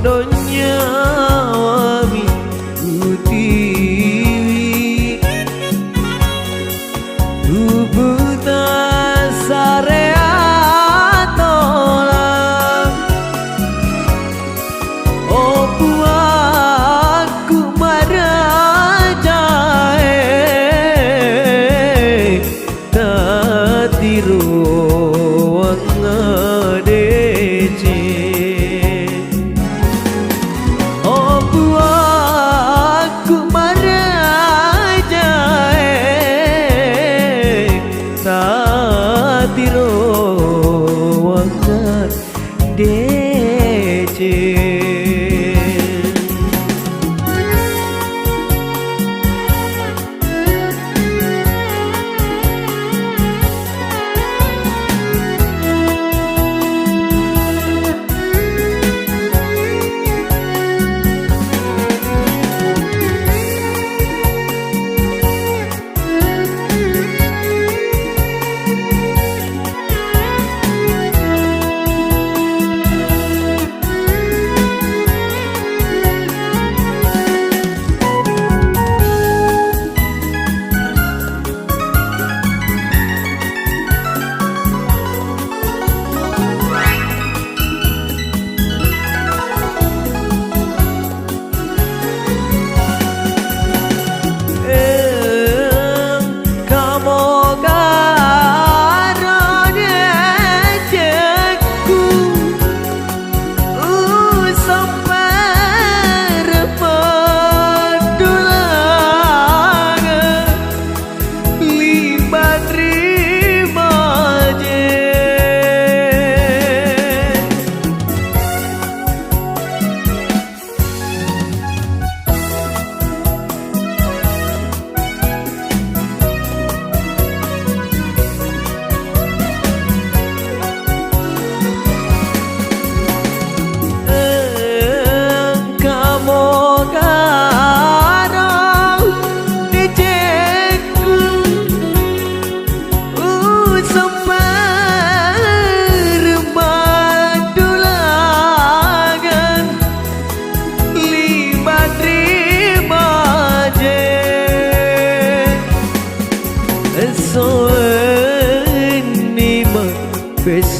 bodohnya wami utiwi Ubuta sarea tolak Opu aku marajai Tatiro wangadece Opu aku marajai Tatiro wangadece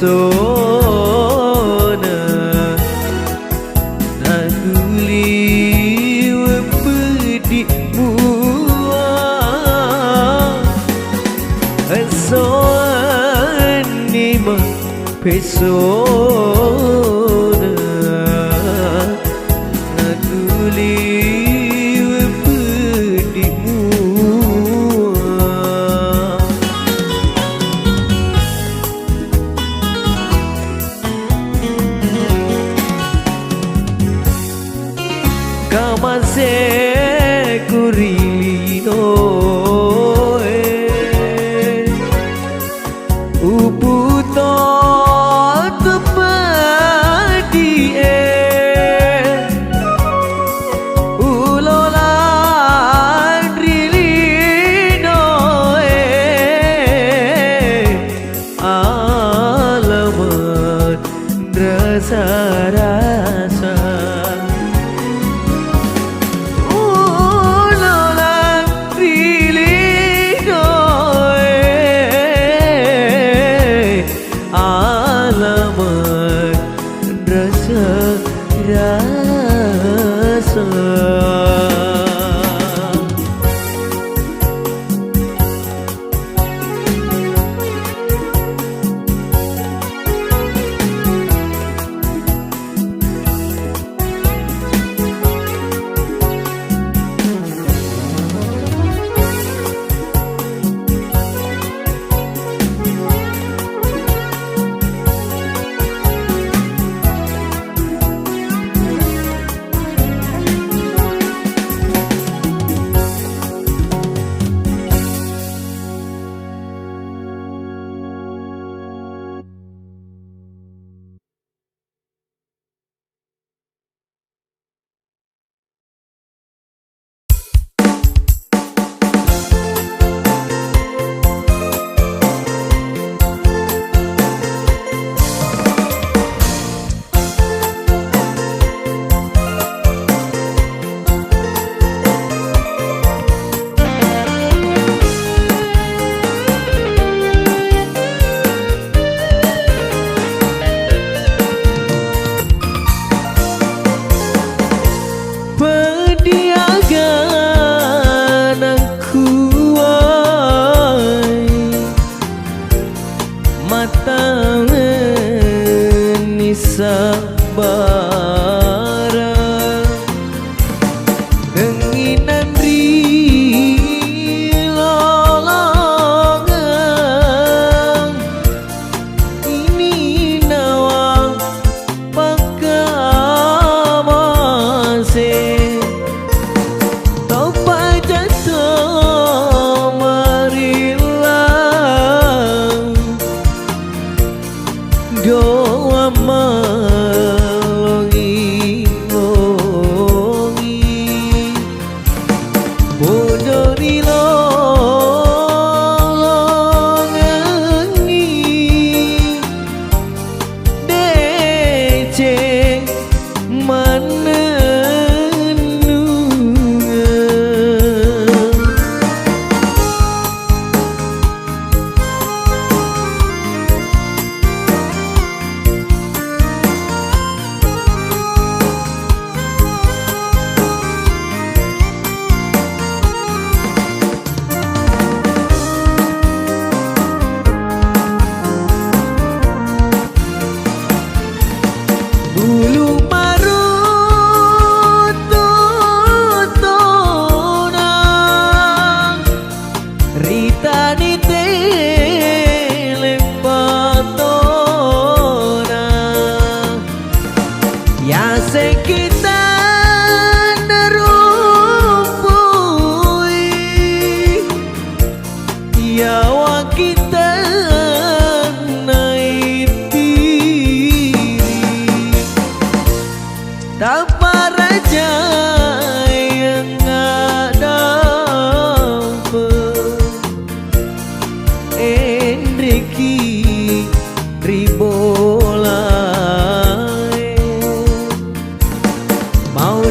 Pesona Naguli wepedi mua Soanima pesona Naguli wepedi mua Kamase kurilino Uputo tepadi Ulola rilino Alamat rasa-rasa bara denginan lolongan ini nawang pakamase topa jatuh marilang doa melongi bodoh di lolongan ini dece bulu marut tutuna rita ni telepatona ya sekita nerumpui ya wakita tanpa raja yang ada Enriki Ribolai mau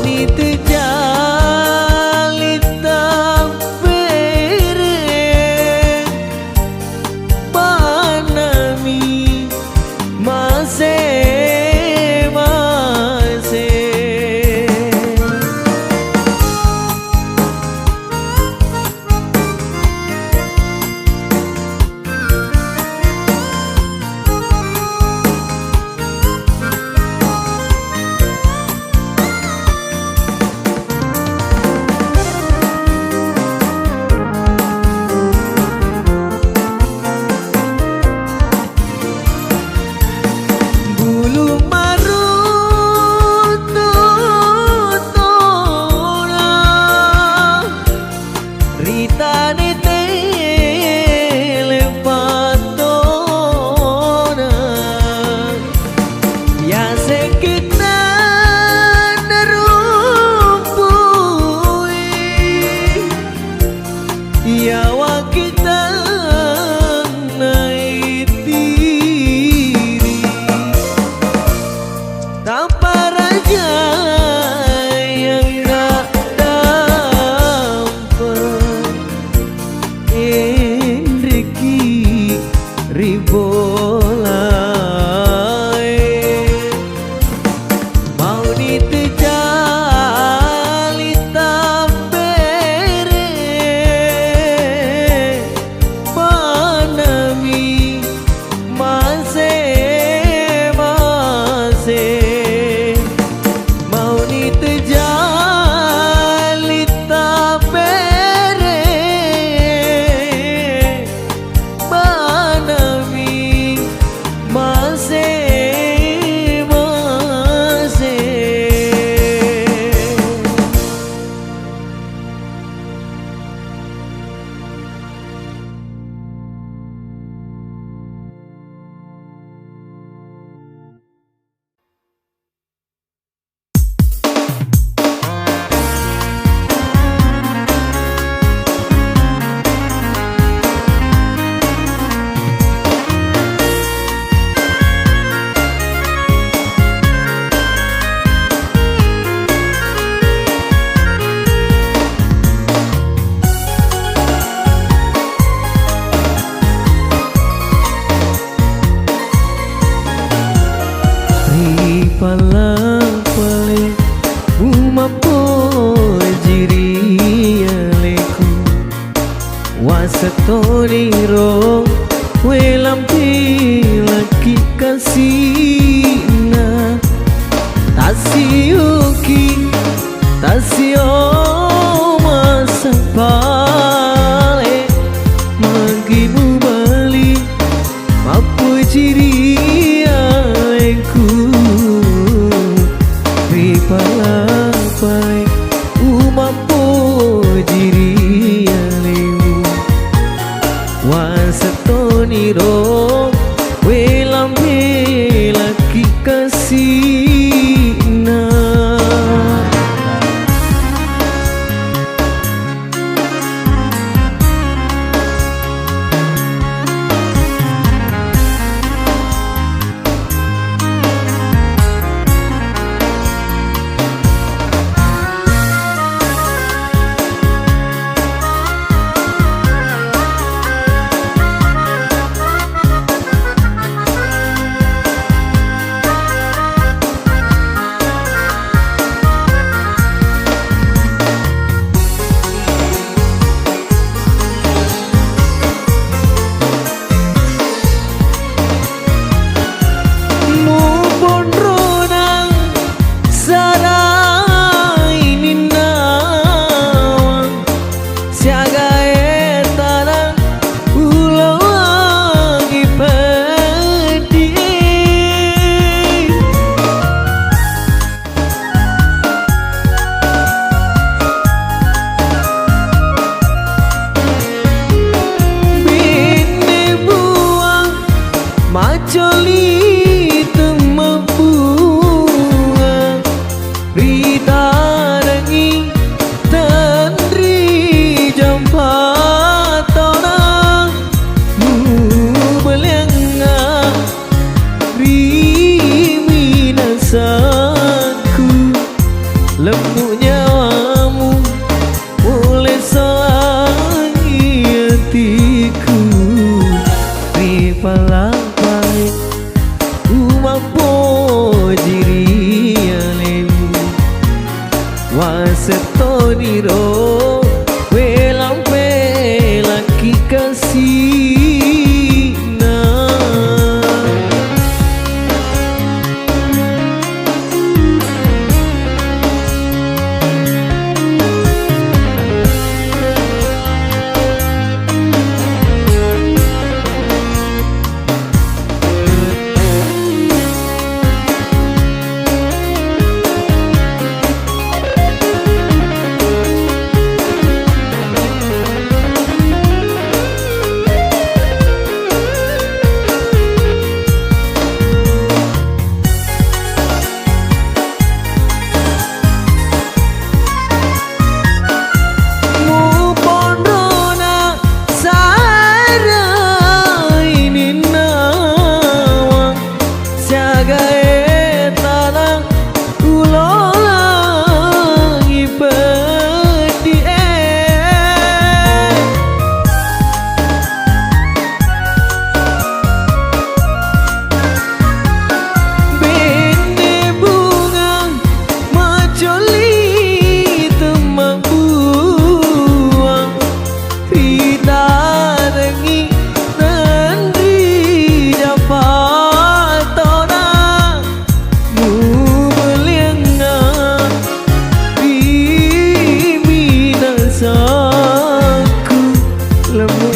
nitejali tampere panami masih palang pale umapo jiri aleku wasatoniro welampi laki kasina perasaanku, lembut nyawamu boleh sayangi hatiku. Ripalah baik umampo diri alemu wasetoniro welampe laki kasih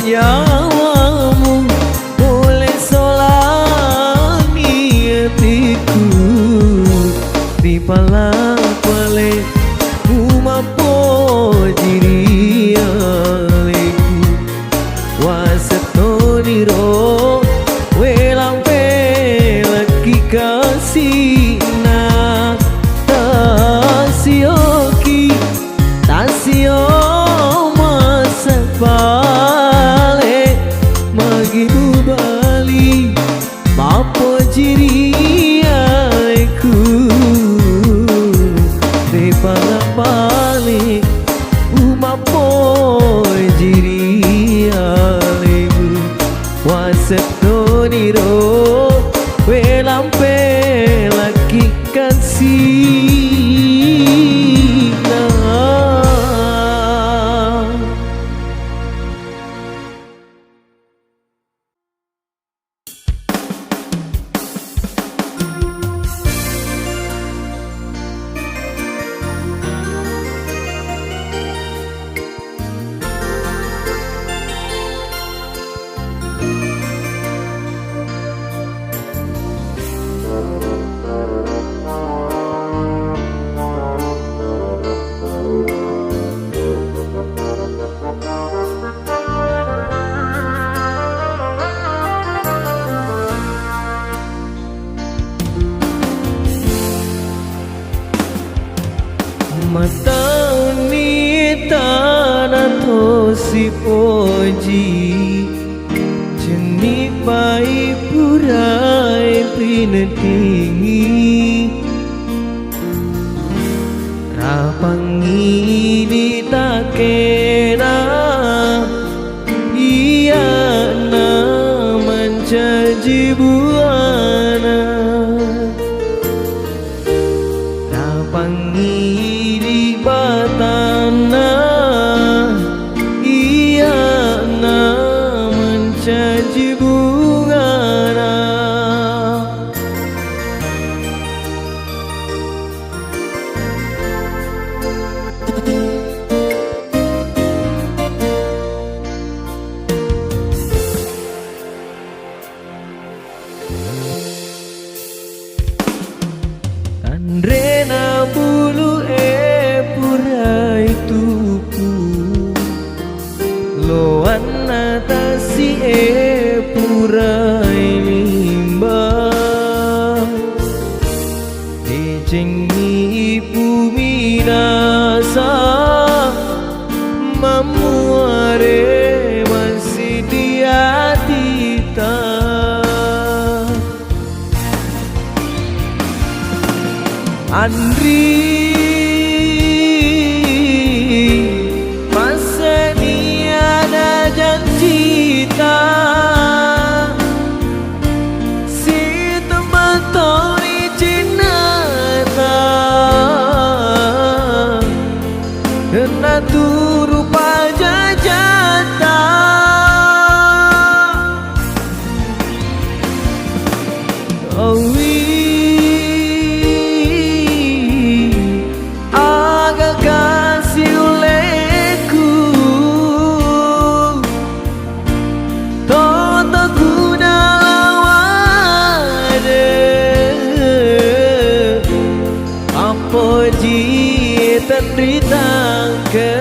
nyawamu boleh solangi hatiku. Ripalah balik umampo diri aleku wasetoniro welampe laki kasih na tasioki tasio masak balik magidu bali mapo jiri aleku. Ripalah balik umampo jiri aleku wasetoniro welampe laki kasih mata ni tanah tosi poji jenik pai purai pinetingi rapangi di takena iya na mencaji buana rapangi batana iya na mencaji bungana Andrena bulu purai tupu loan atasi purai limba dicengi puminasa mamuare masih di hati ta Andri masa niada janji tak si tempat tori cinta kena rupa jajata agak kasih olehku toto guna lawade apa ji terderita ke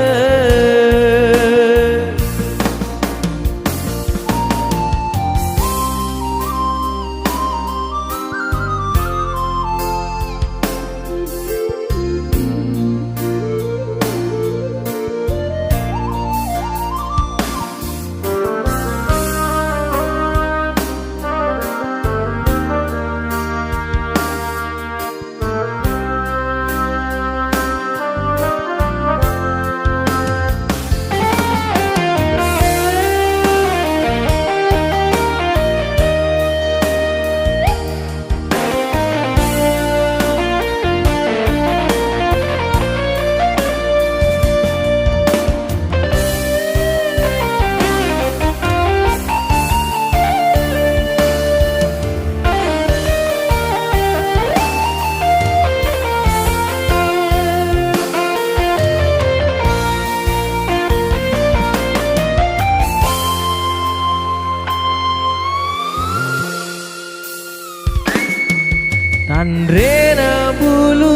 Tandrena bulu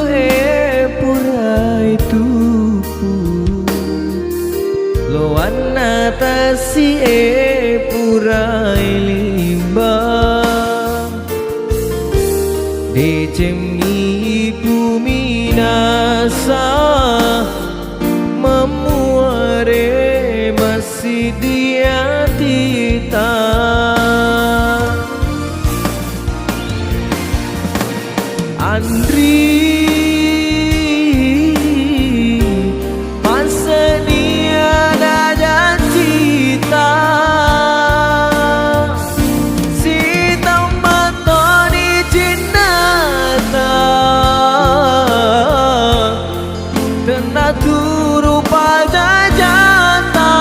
purai tupu loana tasi purai limbah decemi puminasa memuare masih dia tita Andri masa niada janji tak si tempat tori cinta kena rupa jajata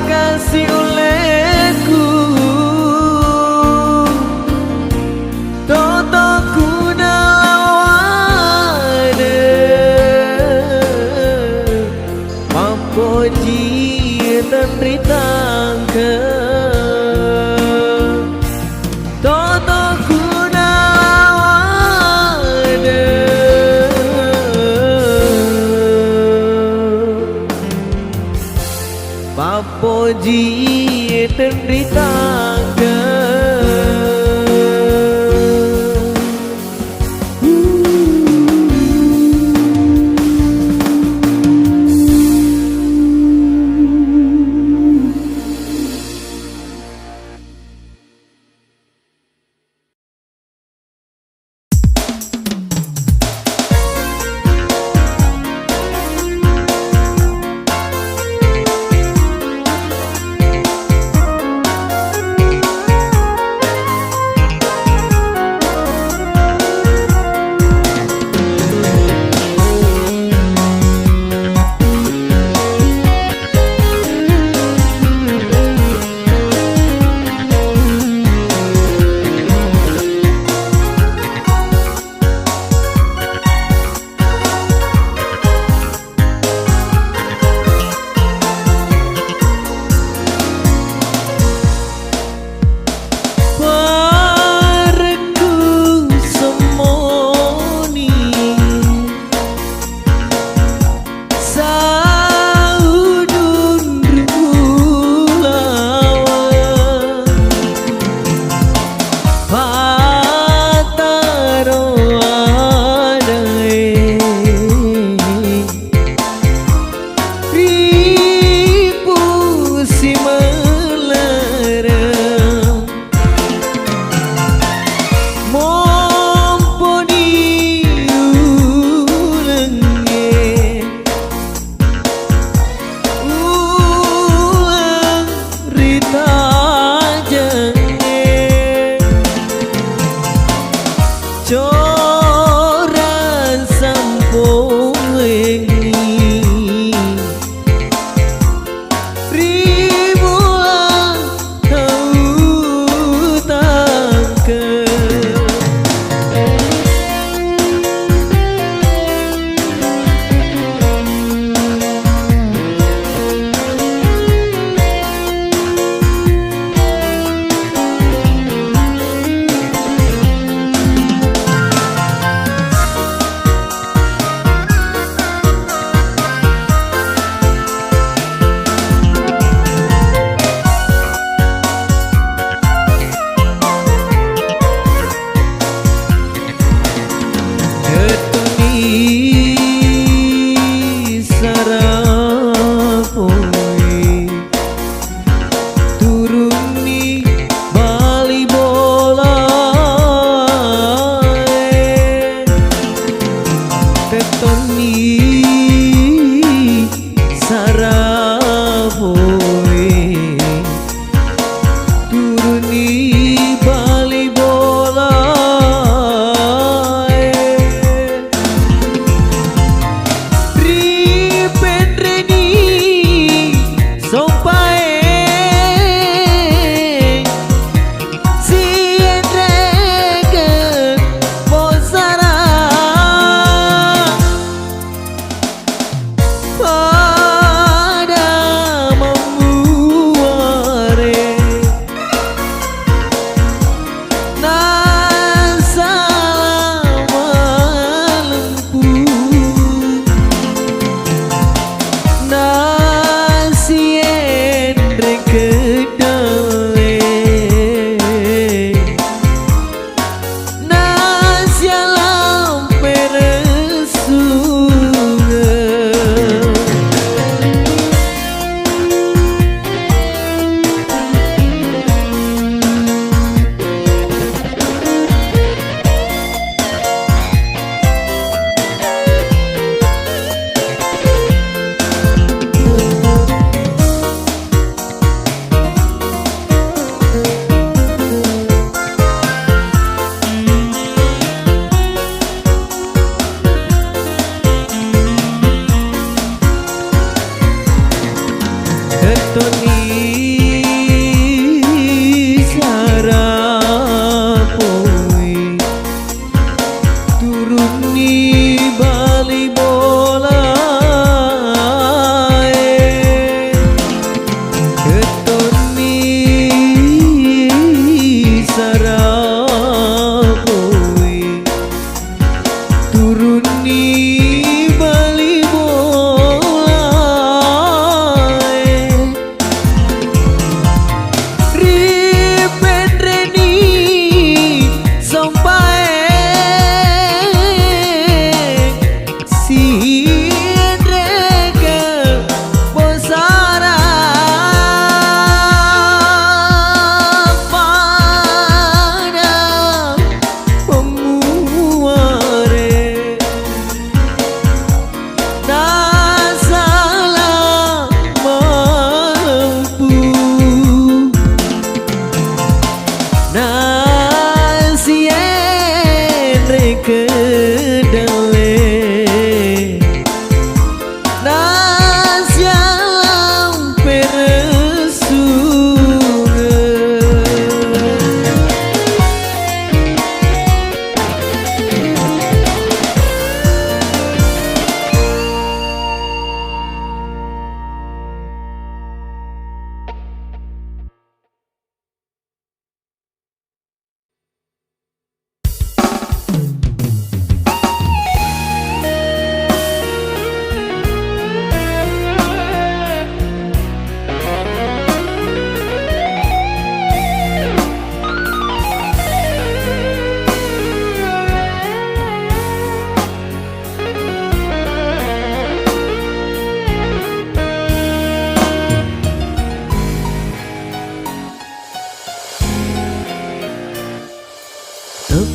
kasih olehku toto kuna lawade mampu ji terderita ke toto kuna lawade Papoji terderita ke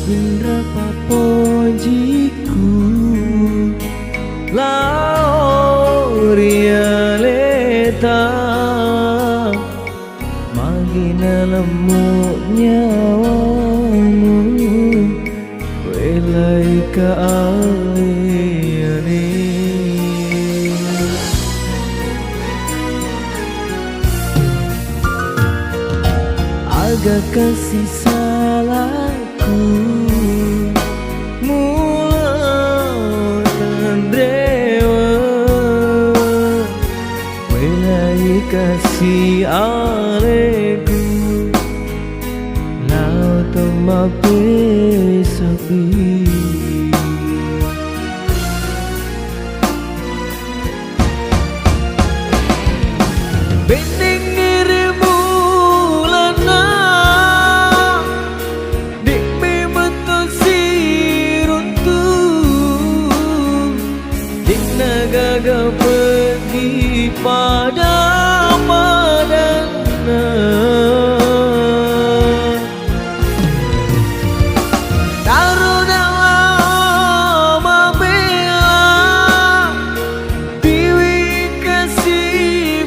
Berapa pojiku Lauria leta Magina lemuk nyawamu Welai ka aliane Agak kasih salahku kasih aleku Lau temape sepi Bending ngirimu lana Dik betul si runtuh Dik nagaga pergi pada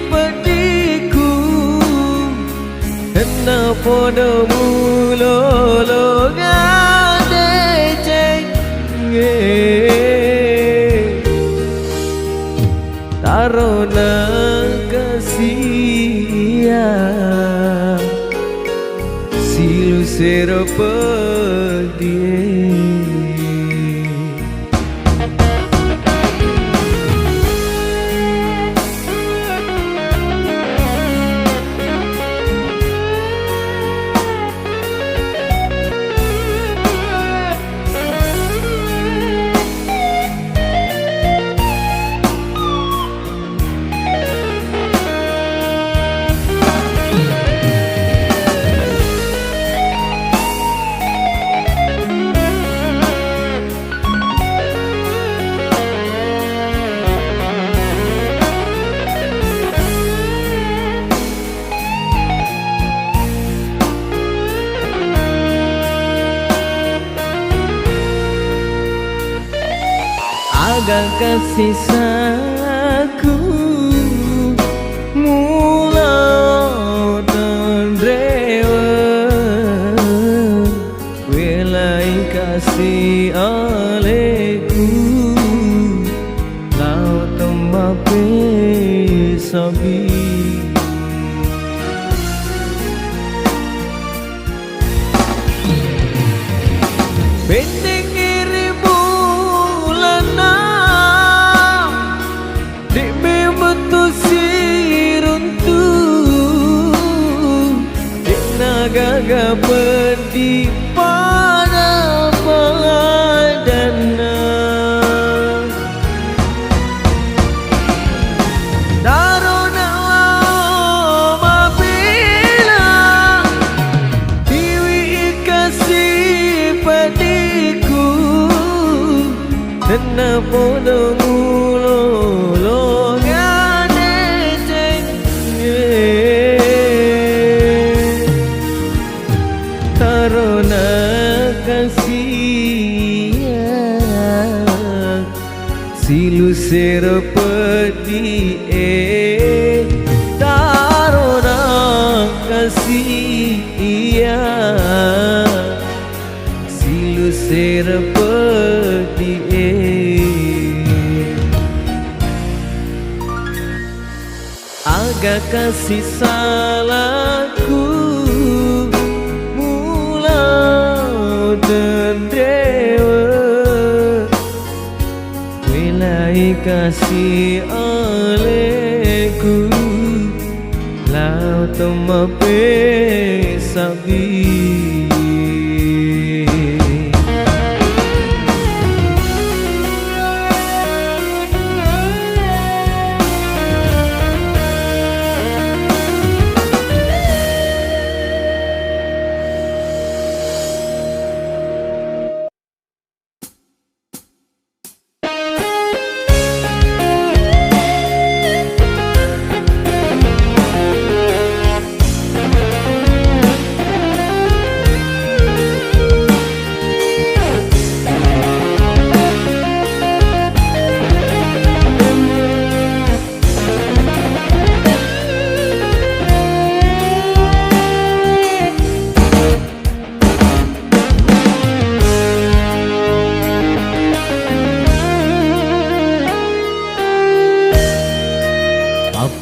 Pedih podo mulo lo ngade ceng tarona kasia silu serapedie. Agak kasih saku mulau dan rewa welai kasih aleku lau temape sabi pendek irimu lana dik betul siruntu dik naga perdi pada padana darona mabila diwi kasih padiku dana podo mulo lo ngade ceng tarona kasih silu serapedi tarona kasih silu serapedi agak kasih salahku mulau dan dewa wilai kasih aleku lau temape sabi.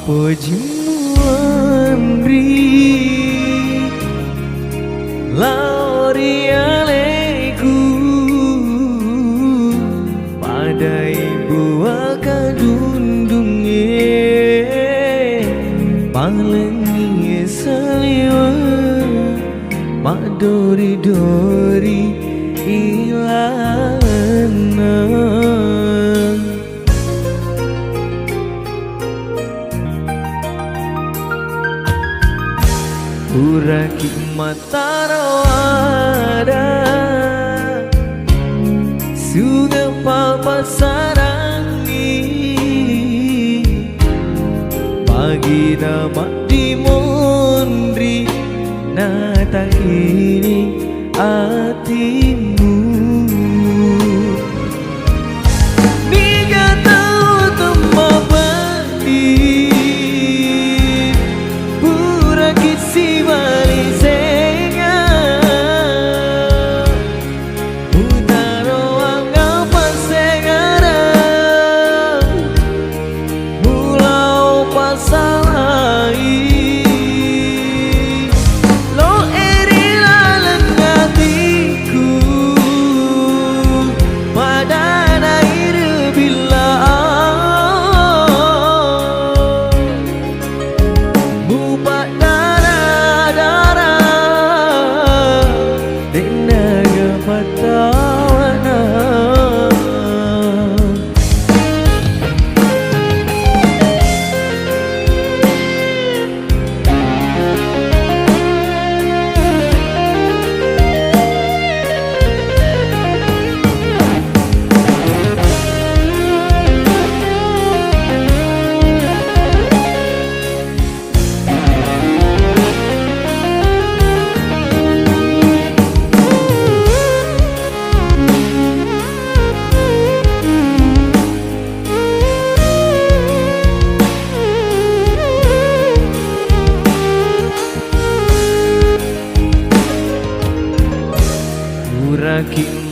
Pujian ri lauri aleku pada ibu akadundunge palengi saliwa mak dori-dori ilana Uraki matarawada sudah papa sarangi bagi dapat dimondri nata ini hatimu Niga tahu tempat badi Uraki si bali se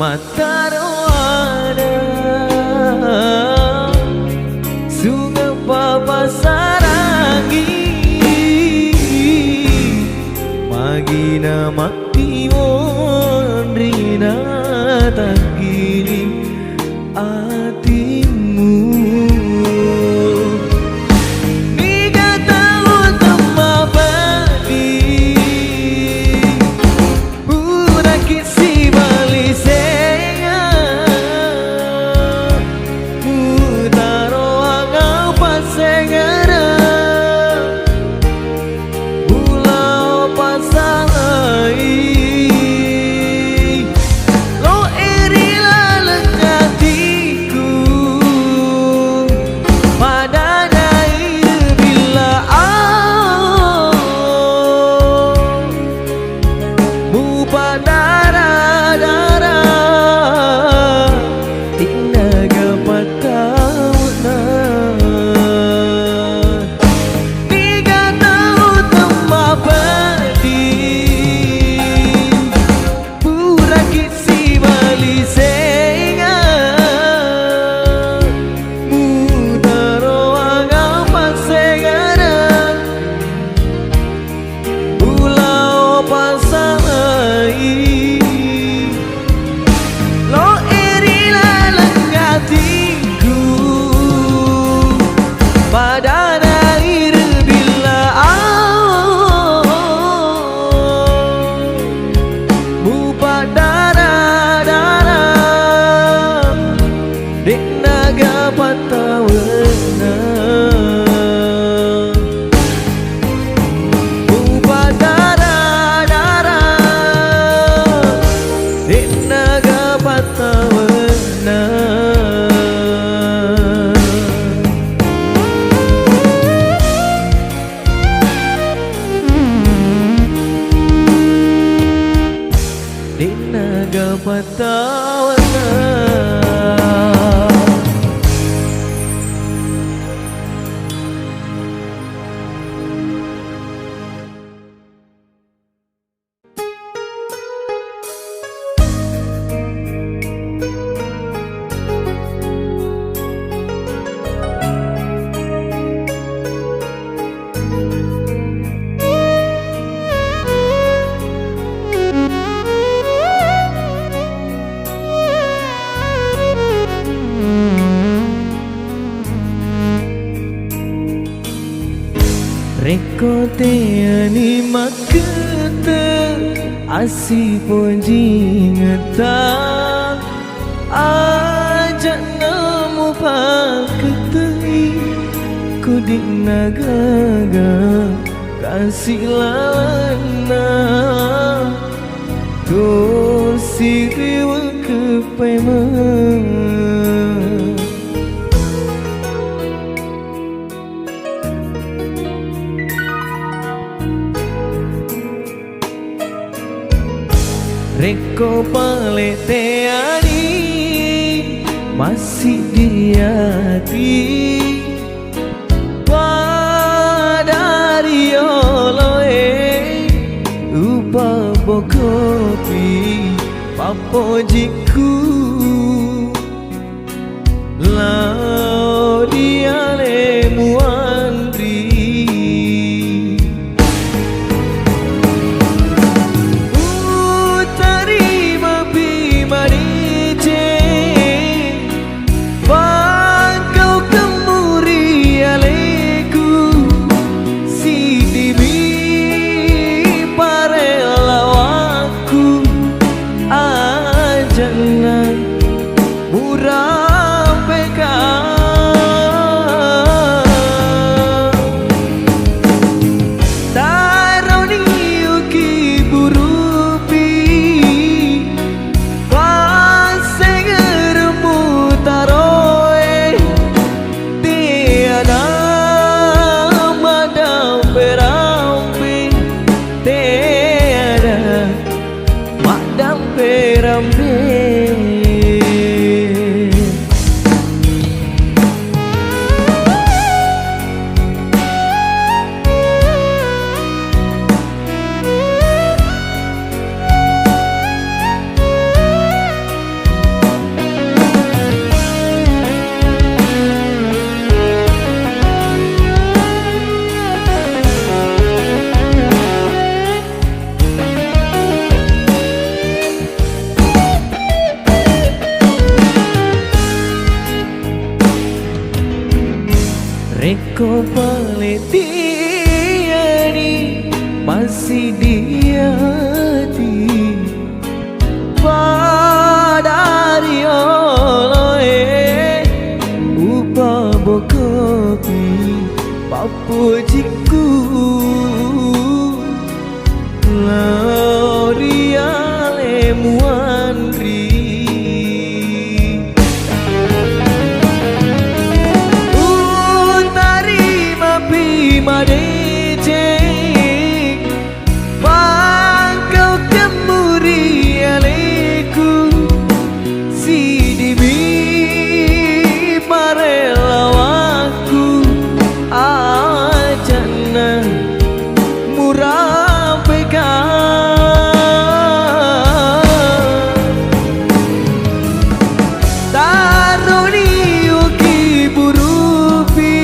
mata roada sungai papa sarangi magina mati rina tangkini hatimu. Niga tahu tema padi udah kisi bali senga mutaro angau pasengara bulau pasangai lo erila lengatiku pada dair bila mu padara inaga patawna niga tahu tema padi pura kisi bali senga mudaro angau pasengara bulau pasangai lo erila lengatiku pada air bila mu padara dek naga patawena mu padara dek naga patawena. Dek naga patawena. Rekote ani makata asi ponji ngata aja namu paketei kudik nagaga kasih lana kursi riwa kepemang Reko palete ani masih di hati padari oloe upa bokopi papojiku lao diale muandri Kopaletiani masih di hati padari oloe upa bokopi papujiku L'Oreale muandri Madece Bangkau kemuri aleku Sidibi parelawaku Ajana murabeka Taroni uki burupi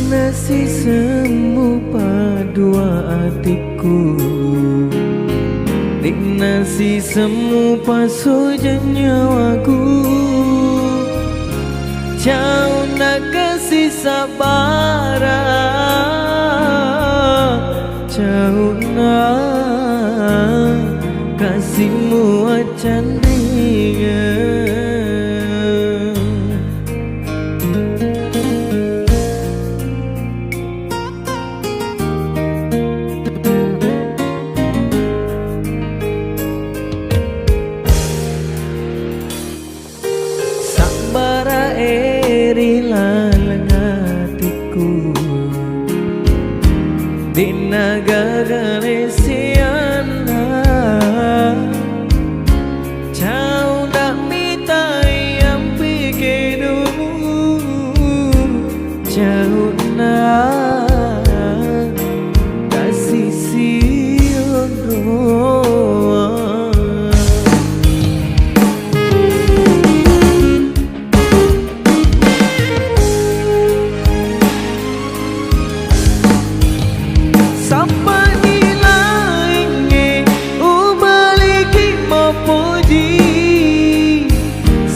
Nasi semu padua hatiku Nasi semu pasoja nyawaku Jauh nak kasih sabara Jauh nak kasihmu acan ringan Negara Lesiana jauh nak minta yang pikirmu jauh nak kasih siondro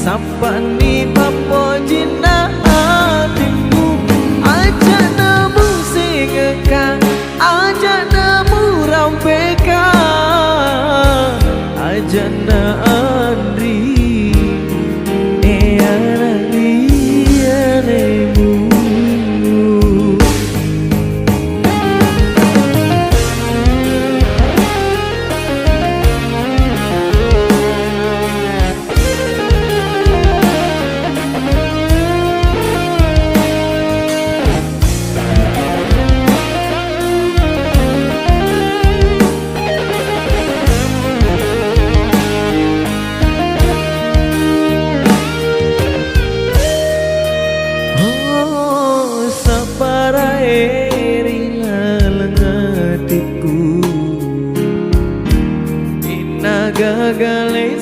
Sampani papoji na hatimu aja namu singeka aja namu rampeka aja na andri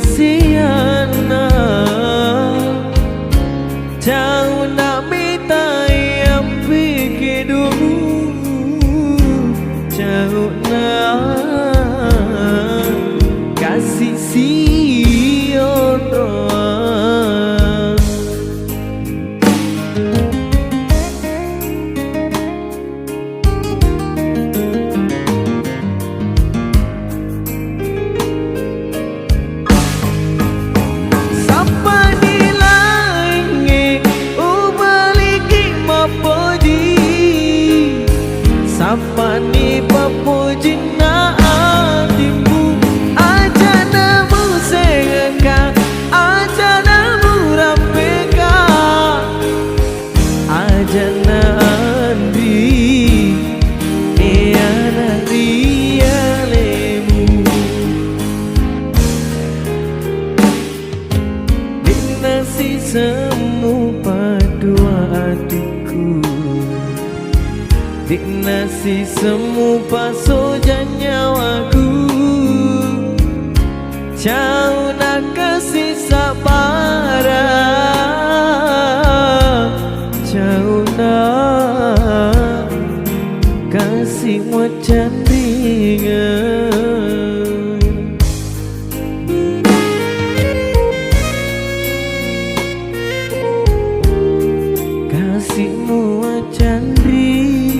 siana jauh nak minta yang pikir dulu jauh nak kasih sion roh Sapani papuji na hatimu aja namu sengeka aja namu rampeka aja nandri eana rialemu dinasi semu padua hatiku dinasi semu pasoja nyawaku jauh nak kasih sabara jauh nak kasih wajan ringan kasihmu wajan ringan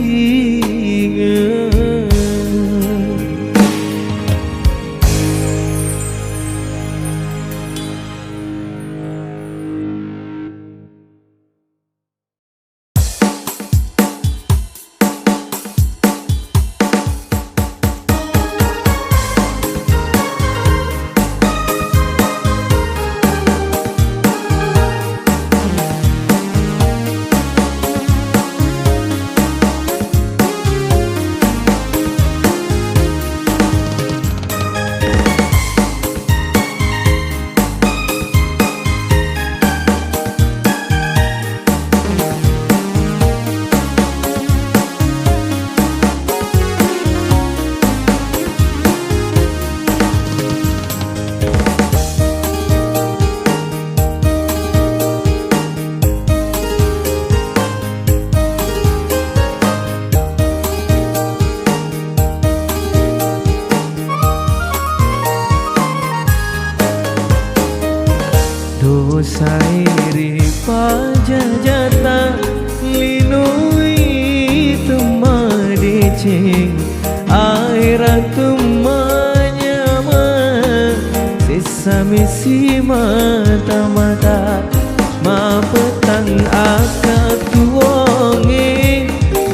dosairi pajajata linui tumadeceng airat tumanyama sesame si mata-mata ma petang akak tuonge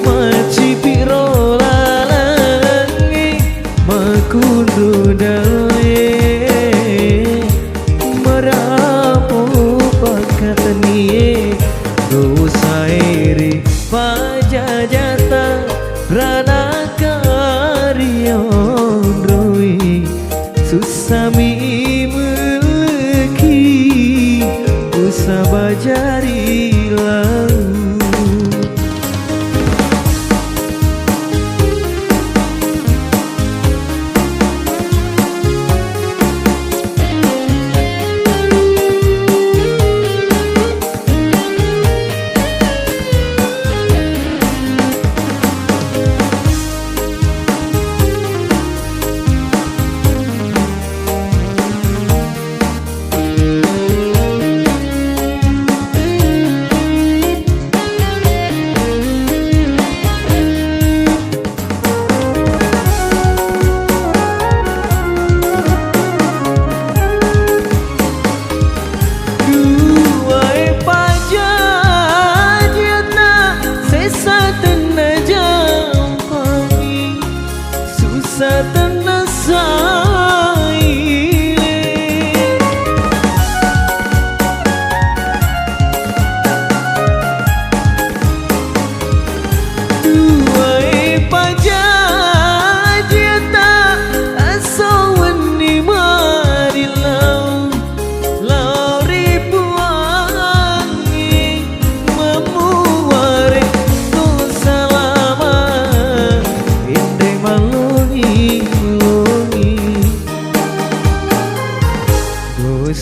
macipi rolalani makundu dale katanie dosairi pajajata rana karyon roi susami meleki usah bajari lau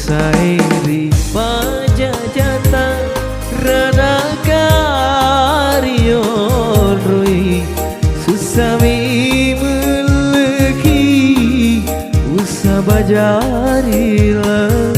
Sairi pajajata rana karyon roi susami meleki usah bajari lau.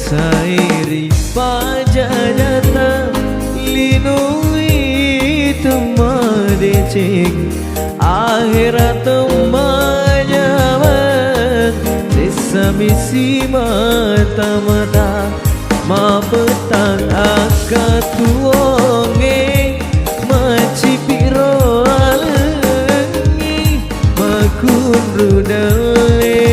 Sairi pajajata linui temadecing akhirat temajaman sesami mata-mata ma petang akat tuonge macipiro alengi makun rudale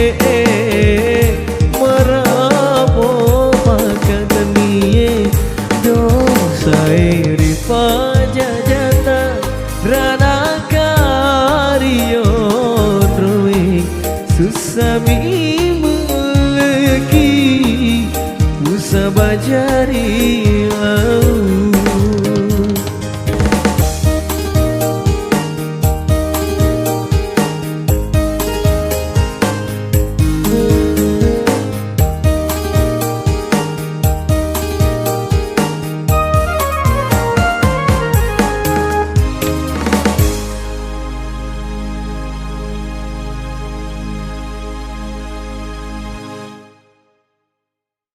Sairi pajajata rana karyon roi susami meleki usah bajari